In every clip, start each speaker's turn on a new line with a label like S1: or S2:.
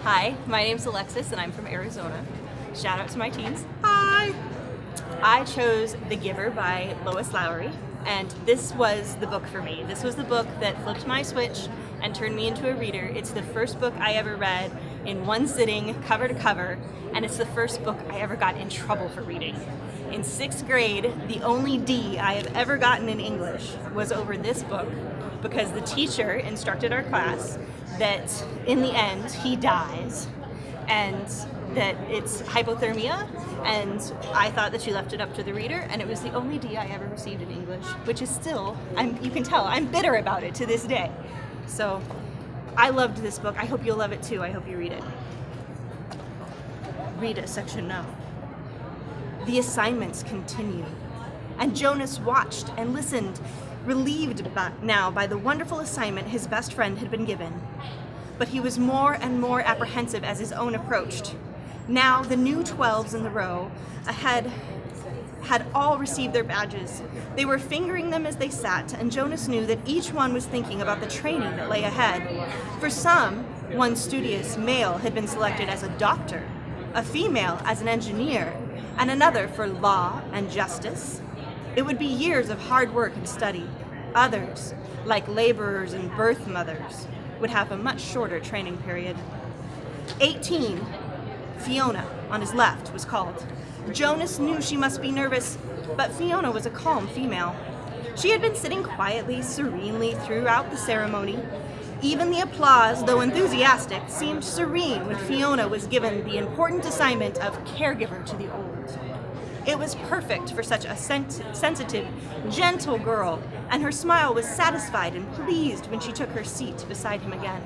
S1: Hi, my name's Alexis and I'm from Arizona. Shout out to my teens.
S2: Hi!
S1: I chose The Giver by Lois Lowry, and this was the book for me. This was the book that flipped my switch and turned me into a reader. It's the first book I ever read in one sitting, cover to cover, and it's the first book I ever got in trouble for reading. In 6th grade, the only D I have ever gotten in English was over this book because the teacher instructed our class that in the end he dies and that it's hypothermia, and I thought that she left it up to the reader, and it was the only D I ever received in English, which is still, you can tell, I'm bitter about it to this day. So I loved this book. I hope you'll love it too. I hope you read it. Read it, section now. The assignments continued, and Jonas watched and listened, relieved now by the wonderful assignment his best friend had been given. But he was more and more apprehensive as his own approached. Now the new 12s in the row ahead had all received their badges. They were fingering them as they sat, and Jonas knew that each one was thinking about the training that lay ahead. For some, one studious male had been selected as a doctor, a female as an engineer, and another for law and justice. It would be years of hard work and study. Others, like laborers and birth mothers, would have a much shorter training period. 18, Fiona, on his left, was called. Jonas knew she must be nervous, but Fiona was a calm female. She had been sitting quietly, serenely throughout the ceremony. Even the applause, though enthusiastic, seemed serene when Fiona was given the important assignment of caregiver to the old. It was perfect for such a sensitive, gentle girl, and her smile was satisfied and pleased when she took her seat beside him again.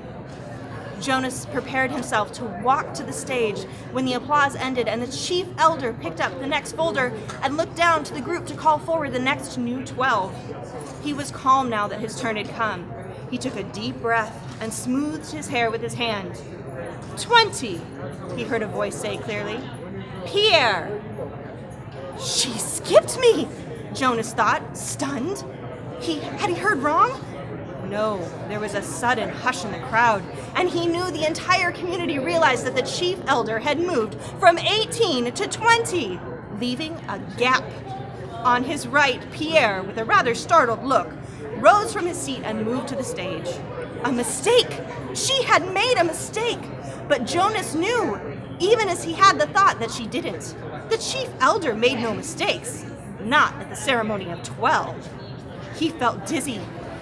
S1: Jonas prepared himself to walk to the stage when the applause ended and the chief elder picked up the next folder and looked down to the group to call forward the next new 12. He was calm now that his turn had come. He took a deep breath and smoothed his hair with his hand. 20, he heard a voice say clearly. Pierre! She skipped me, Jonas thought, stunned. Had he heard wrong? No, there was a sudden hush in the crowd, and he knew the entire community realized that the chief elder had moved from 18 to 20, leaving a gap. On his right, Pierre, with a rather startled look, rose from his seat and moved to the stage. A mistake! She had made a mistake! But Jonas knew, even as he had the thought that she didn't. The chief elder made no mistakes, not at the ceremony of 12. He felt dizzy.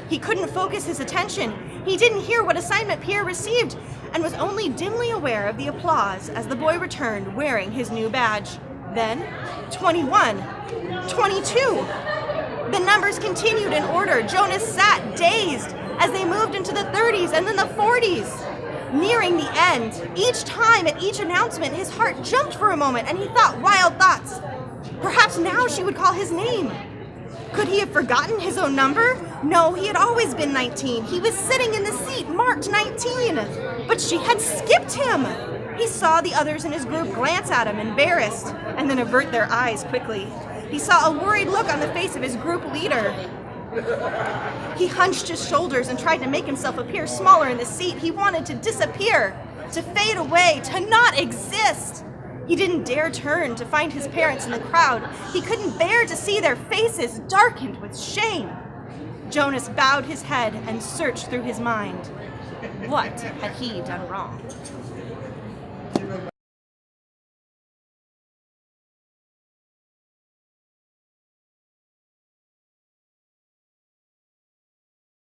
S1: He couldn't focus his attention. He didn't hear what assignment Pierre received and was only dimly aware of the applause as the boy returned wearing his new badge. Then, 21, 22. The numbers continued in order. Jonas sat dazed as they moved into the 30s and then the 40s. Nearing the end, each time at each announcement, his heart jumped for a moment and he thought wild thoughts. Perhaps now she would call his name. Could he have forgotten his own number? No, he had always been 19. He was sitting in the seat marked 19. But she had skipped him. He saw the others in his group glance at him, embarrassed, and then avert their eyes quickly. He saw a worried look on the face of his group leader. He hunched his shoulders and tried to make himself appear smaller in the seat. He wanted to disappear, to fade away, to not exist. He didn't dare turn to find his parents in the crowd. He couldn't bear to see their faces darkened with shame. Jonas bowed his head and searched through his mind. What had he done wrong?